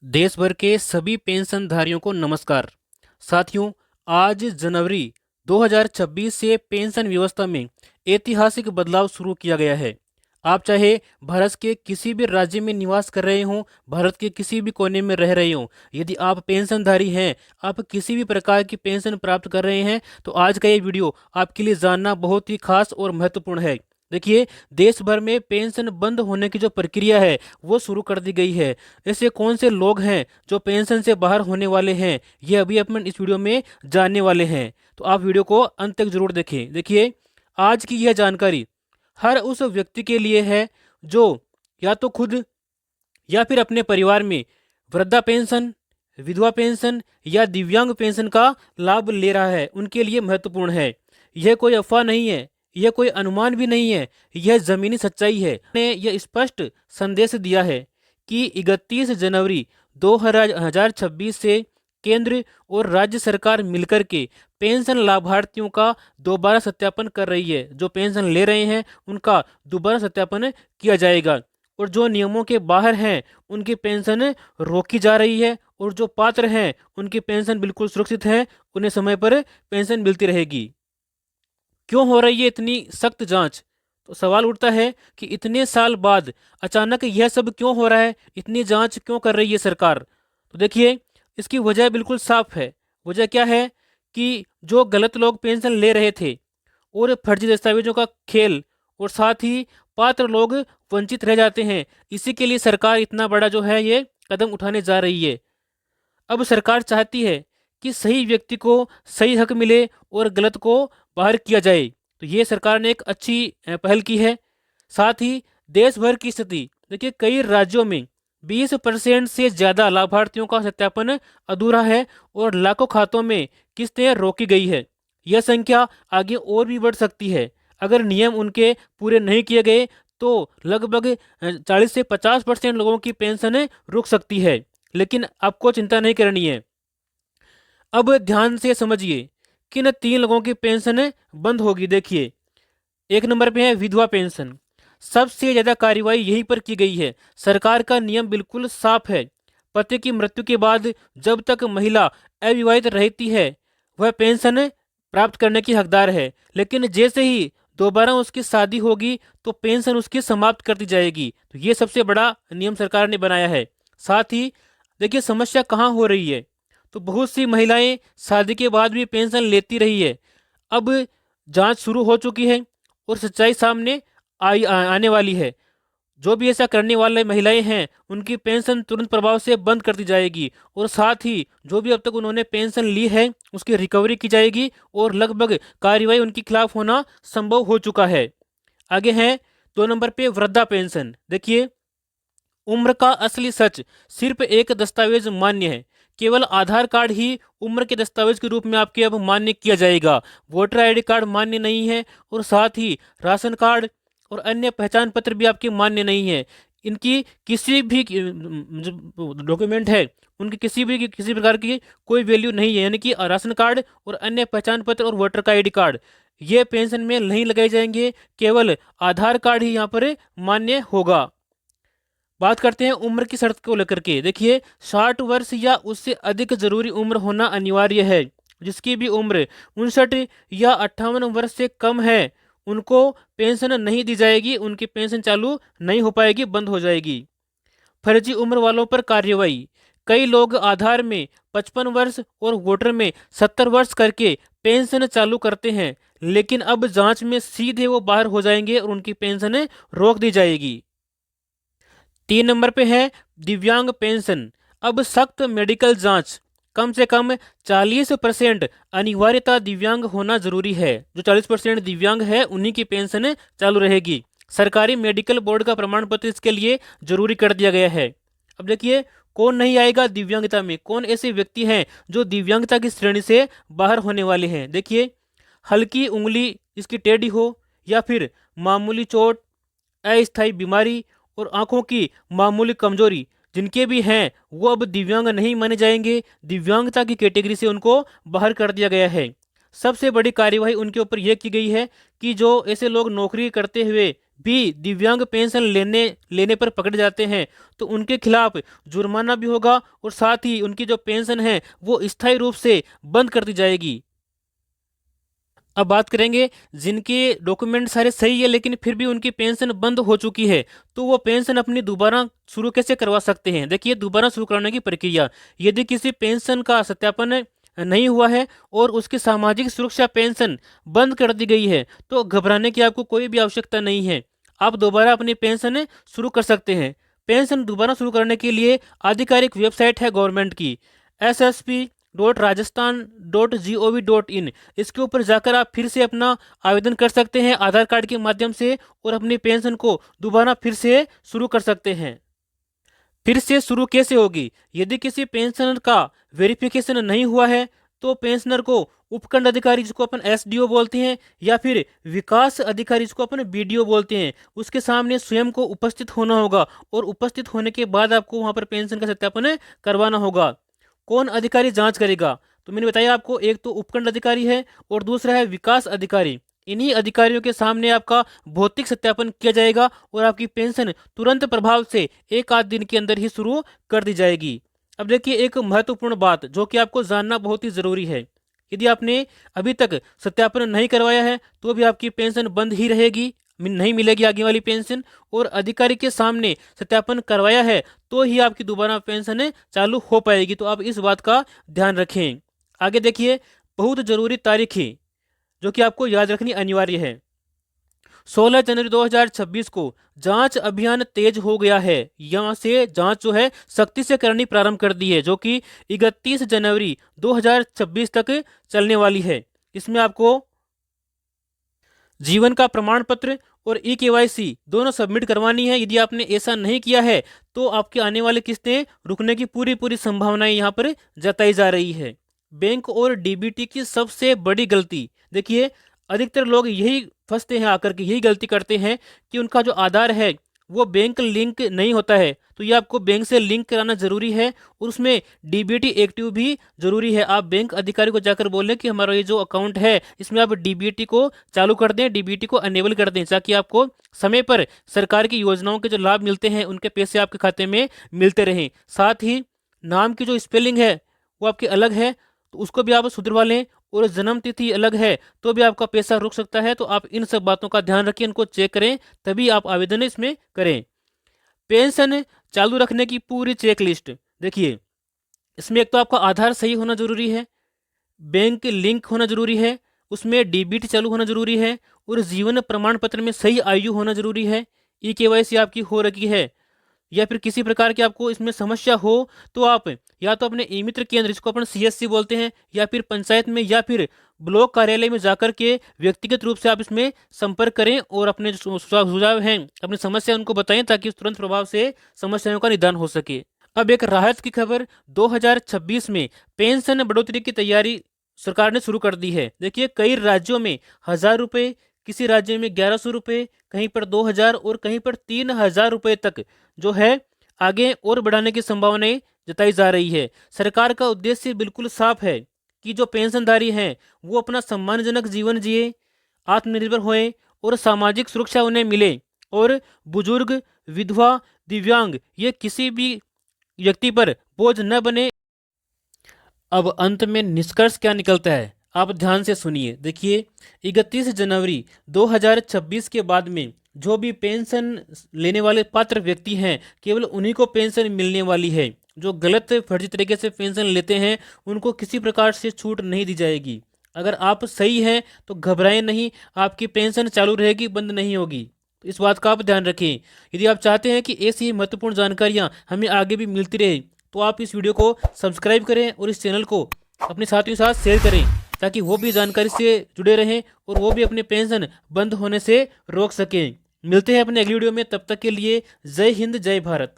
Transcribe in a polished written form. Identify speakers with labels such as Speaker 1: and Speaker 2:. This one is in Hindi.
Speaker 1: देश भर के सभी पेंशनधारियों को नमस्कार। साथियों, आज जनवरी 2026 से पेंशन व्यवस्था में ऐतिहासिक बदलाव शुरू किया गया है। आप चाहे भारत के किसी भी राज्य में निवास कर रहे हों, भारत के किसी भी कोने में रह रहे हों, यदि आप पेंशनधारी हैं, आप किसी भी प्रकार की पेंशन प्राप्त कर रहे हैं, तो आज का ये वीडियो आपके लिए जानना बहुत ही खास और महत्वपूर्ण है। देखिए, देश भर में पेंशन बंद होने की जो प्रक्रिया है वो शुरू कर दी गई है। ऐसे कौन से लोग हैं जो पेंशन से बाहर होने वाले हैं, ये अभी अपन इस वीडियो में जानने वाले हैं। तो आप वीडियो को अंत तक जरूर देखें। देखिए, आज की यह जानकारी हर उस व्यक्ति के लिए है जो या तो खुद या फिर अपने परिवार में वृद्धा पेंशन, विधवा पेंशन या दिव्यांग पेंशन का लाभ ले रहा है, उनके लिए महत्वपूर्ण है। यह कोई अफवाह नहीं है, यह कोई अनुमान भी नहीं है, यह जमीनी सच्चाई है। ने यह स्पष्ट संदेश दिया है कि 31 जनवरी 2026 से केंद्र और राज्य सरकार मिलकर के पेंशन लाभार्थियों का दोबारा सत्यापन कर रही है। जो पेंशन ले रहे हैं उनका दोबारा सत्यापन किया जाएगा, और जो नियमों के बाहर हैं उनकी पेंशन रोकी जा रही है, और जो पात्र हैं उनकी पेंशन बिल्कुल सुरक्षित है, उन्हें समय पर पेंशन मिलती रहेगी। क्यों हो रही है इतनी सख्त जांच? तो सवाल उठता है कि इतने साल बाद अचानक यह सब क्यों हो रहा है, इतनी जांच क्यों कर रही है सरकार? तो देखिए, इसकी वजह बिल्कुल साफ है। वजह क्या है कि जो गलत लोग पेंशन ले रहे थे और फर्जी दस्तावेजों का खेल, और साथ ही पात्र लोग वंचित रह जाते हैं, इसी के लिए सरकार इतना बड़ा जो है ये कदम उठाने जा रही है। अब सरकार चाहती है कि सही व्यक्ति को सही हक मिले और गलत को बाहर किया जाए। तो ये सरकार ने एक अच्छी पहल की है। साथ ही देश भर की स्थिति देखिए, कई राज्यों में 20% से ज़्यादा लाभार्थियों का सत्यापन अधूरा है और लाखों खातों में किस्तें रोकी गई है। यह संख्या आगे और भी बढ़ सकती है। अगर नियम उनके पूरे नहीं किए गए तो लगभग 40 से 50% लोगों की पेंशन रुक सकती है। लेकिन आपको चिंता नहीं करनी है। अब ध्यान से समझिए, किन तीन लोगों की पेंशन बंद होगी। देखिए, एक नंबर पे है विधवा पेंशन। सबसे ज्यादा कार्रवाई यहीं पर की गई है। सरकार का नियम बिल्कुल साफ है। पति की मृत्यु के बाद जब तक महिला अविवाहित रहती है, वह पेंशन प्राप्त करने की हकदार है। लेकिन जैसे ही दोबारा उसकी शादी होगी तो पेंशन उसकी समाप्त कर दी जाएगी। तो ये सबसे बड़ा नियम सरकार ने बनाया है। साथ ही देखिए, समस्या कहाँ हो रही है, तो बहुत सी महिलाएं शादी के बाद भी पेंशन लेती रही है। अब जांच शुरू हो चुकी है और सच्चाई सामने आने वाली है। जो भी ऐसा करने वाले महिलाएं हैं उनकी पेंशन तुरंत प्रभाव से बंद कर दी जाएगी, और साथ ही जो भी अब तक उन्होंने पेंशन ली है उसकी रिकवरी की जाएगी, और लगभग कार्रवाई उनके खिलाफ होना संभव हो चुका है। आगे है 2 नंबर पे वृद्धा पेंशन। देखिए, उम्र का असली सच सिर्फ एक दस्तावेज मान्य है। केवल आधार कार्ड ही उम्र के दस्तावेज के रूप में आपके अब मान्य किया जाएगा। वोटर आईडी कार्ड मान्य नहीं है, और साथ ही राशन कार्ड और अन्य पहचान पत्र भी आपके मान्य नहीं है। इनकी किसी भी जो डॉक्यूमेंट है उनकी किसी प्रकार की कोई वैल्यू नहीं है। यानी कि राशन कार्ड और अन्य पहचान पत्र और वोटर का आईडी कार्ड ये पेंशन में नहीं लगाए जाएंगे। केवल आधार कार्ड ही यहाँ पर मान्य होगा। बात करते हैं उम्र की शर्त को लेकर के। देखिए, 60 वर्ष या उससे अधिक जरूरी उम्र होना अनिवार्य है। जिसकी भी उम्र 59 या 58 वर्ष से कम है उनको पेंशन नहीं दी जाएगी, उनकी पेंशन चालू नहीं हो पाएगी, बंद हो जाएगी। फर्जी उम्र वालों पर कार्रवाई। कई लोग आधार में 55 वर्ष और वोटर में 70 वर्ष करके पेंशन चालू करते हैं, लेकिन अब जांच में सीधे वो बाहर हो जाएंगे और उनकी पेंशन रोक दी जाएगी। 3 नंबर पे है दिव्यांग पेंशन। अब सख्त मेडिकल जांच, कम से कम 40% अनिवार्यता दिव्यांग होना जरूरी है। जो 40% दिव्यांग है उन्हीं की पेंशन चालू रहेगी। सरकारी मेडिकल बोर्ड का प्रमाण पत्र इसके लिए जरूरी कर दिया गया है। अब देखिए, कौन नहीं आएगा दिव्यांगता में, कौन ऐसे व्यक्ति हैं जो दिव्यांगता की श्रेणी से बाहर होने वाले हैं। देखिए, हल्की उंगली इसकी टेढ़ी हो, या फिर मामूली चोट, अस्थायी बीमारी और आंखों की मामूली कमजोरी जिनके भी हैं वो अब दिव्यांग नहीं माने जाएंगे। दिव्यांगता की कैटेगरी से उनको बाहर कर दिया गया है। सबसे बड़ी कार्यवाही उनके ऊपर यह की गई है कि जो ऐसे लोग नौकरी करते हुए भी दिव्यांग पेंशन लेने पर पकड़े जाते हैं तो उनके खिलाफ जुर्माना भी होगा और साथ ही उनकी जो पेंशन है वो स्थायी रूप से बंद कर दी जाएगी। अब बात करेंगे जिनके डॉक्यूमेंट सारे सही है लेकिन फिर भी उनकी पेंशन बंद हो चुकी है, तो वो पेंशन अपनी दोबारा शुरू कैसे करवा सकते हैं। देखिए, दोबारा शुरू कराने की प्रक्रिया, यदि किसी पेंशन का सत्यापन नहीं हुआ है और उसकी सामाजिक सुरक्षा पेंशन बंद कर दी गई है तो घबराने की आपको कोई भी आवश्यकता नहीं है। आप दोबारा अपनी पेंशन शुरू कर सकते हैं। पेंशन दोबारा शुरू करने के लिए आधिकारिक वेबसाइट है गवर्नमेंट की, ssp.rajasthan.gov.in। इसके ऊपर जाकर आप फिर से अपना आवेदन कर सकते हैं आधार कार्ड के माध्यम से और अपनी पेंशन को दोबारा फिर से शुरू कर सकते हैं। फिर से शुरू कैसे होगी, यदि किसी पेंशनर का वेरिफिकेशन नहीं हुआ है तो पेंशनर को उपखंड अधिकारी जिसको अपन एसडीओ बोलते हैं या फिर विकास अधिकारी जिसको अपन बीडीओ बोलते हैं, उसके सामने स्वयं को उपस्थित होना होगा और उपस्थित होने के बाद आपको वहां पर पेंशन का सत्यापन करवाना होगा। कौन अधिकारी जांच करेगा, तो मैंने बताया आपको, एक तो उपखंड अधिकारी है और दूसरा है विकास अधिकारी। इन्हीं अधिकारियों के सामने आपका भौतिक सत्यापन किया जाएगा और आपकी पेंशन तुरंत प्रभाव से एक आध दिन के अंदर ही शुरू कर दी जाएगी। अब देखिए, एक महत्वपूर्ण बात जो कि आपको जानना बहुत ही जरूरी है, यदि आपने अभी तक सत्यापन नहीं करवाया है तो भी आपकी पेंशन बंद ही रहेगी, नहीं मिलेगी आगे वाली पेंशन। और अधिकारी के सामने सत्यापन करवाया है तो ही आपकी दोबारा पेंशन चालू हो पाएगी, तो आप इस बात का ध्यान रखें। आगे देखिए, बहुत जरूरी तारीखें जो कि आपको याद रखनी अनिवार्य है। 16 जनवरी 2026 को जांच अभियान तेज हो गया है। यहाँ से जांच जो है सख्ती से करनी प्रारंभ कर दी है, जो कि 31 जनवरी 2026 तक चलने वाली है। इसमें आपको जीवन का प्रमाण पत्र और ई-केवाईसी दोनों सबमिट करवानी है। यदि आपने ऐसा नहीं किया है तो आपके आने वाली किस्तें रुकने की पूरी पूरी संभावनाएं यहाँ पर जताई जा रही है। बैंक और डीबीटी की सबसे बड़ी गलती, देखिए, अधिकतर लोग यही फंसते हैं, आकर के यही गलती करते हैं कि उनका जो आधार है वो बैंक लिंक नहीं होता है, तो ये आपको बैंक से लिंक कराना जरूरी है और उसमें डीबीटी एक्टिव भी जरूरी है। आप बैंक अधिकारी को जाकर बोलें कि हमारा ये जो अकाउंट है इसमें आप डीबीटी को चालू कर दें, डीबीटी को अनेबल कर दें, ताकि आपको समय पर सरकार की योजनाओं के जो लाभ मिलते हैं उनके पैसे आपके खाते में मिलते रहें। साथ ही नाम की जो स्पेलिंग है वो आपकी अलग है तो उसको भी आप सुधरवा लें, और जन्म तिथि अलग है तो भी आपका पैसा रुक सकता है। तो आप इन सब बातों का ध्यान रखें, इनको चेक करें, तभी आप आवेदन इसमें करें। पेंशन चालू रखने की पूरी चेक लिस्ट, देखिए, इसमें एक तो आपका आधार सही होना जरूरी है, बैंक लिंक होना जरूरी है, उसमें डीबीटी चालू होना जरूरी है और जीवन प्रमाण पत्र में सही आयु होना जरूरी है, ई-केवाईसी आपकी हो रखी है, या फिर किसी प्रकार की आपको इसमें समस्या हो तो आप या तो अपने ई मित्र केंद्र जिसको अपन सीएससी बोलते हैं या फिर पंचायत में या फिर ब्लॉक कार्यालय में जाकर के व्यक्तिगत रूप से आप इसमें संपर्क करें और अपने जो सुझाव हैं, अपनी समस्या उनको बताएं, ताकि तुरंत प्रभाव से समस्याओं का निदान हो सके। अब एक राहत की खबर, 2026 में पेंशन बढ़ोतरी की तैयारी सरकार ने शुरू कर दी है। देखिए, कई राज्यों में 1,000 रुपये, किसी राज्य में 1,100 रुपये, कहीं पर 2,000 और कहीं पर 3,000 रुपये तक जो है आगे और बढ़ाने की संभावनाएं जताई जा रही है। सरकार का उद्देश्य बिल्कुल साफ है कि जो पेंशनधारी हैं वो अपना सम्मानजनक जीवन जिए, आत्मनिर्भर होएं और सामाजिक सुरक्षा उन्हें मिले, और बुजुर्ग, विधवा, दिव्यांग ये किसी भी व्यक्ति पर बोझ न बने। अब अंत में निष्कर्ष क्या निकलता है, आप ध्यान से सुनिए। देखिए, 31 जनवरी 2026 के बाद में जो भी पेंशन लेने वाले पात्र व्यक्ति हैं केवल उन्हीं को पेंशन मिलने वाली है। जो गलत फर्जी तरीके से पेंशन लेते हैं उनको किसी प्रकार से छूट नहीं दी जाएगी। अगर आप सही हैं तो घबराएं नहीं, आपकी पेंशन चालू रहेगी, बंद नहीं होगी। तो इस बात का आप ध्यान रखें। यदि आप चाहते हैं कि ऐसी ही महत्वपूर्ण जानकारियां हमें आगे भी मिलती रहे तो आप इस वीडियो को सब्सक्राइब करें और इस चैनल को अपने साथियों के साथ शेयर करें, ताकि वो भी जानकारी से जुड़े रहें और वो भी अपने पेंशन बंद होने से रोक सकें। मिलते हैं अपने अगली वीडियो में, तब तक के लिए जय हिंद, जय भारत।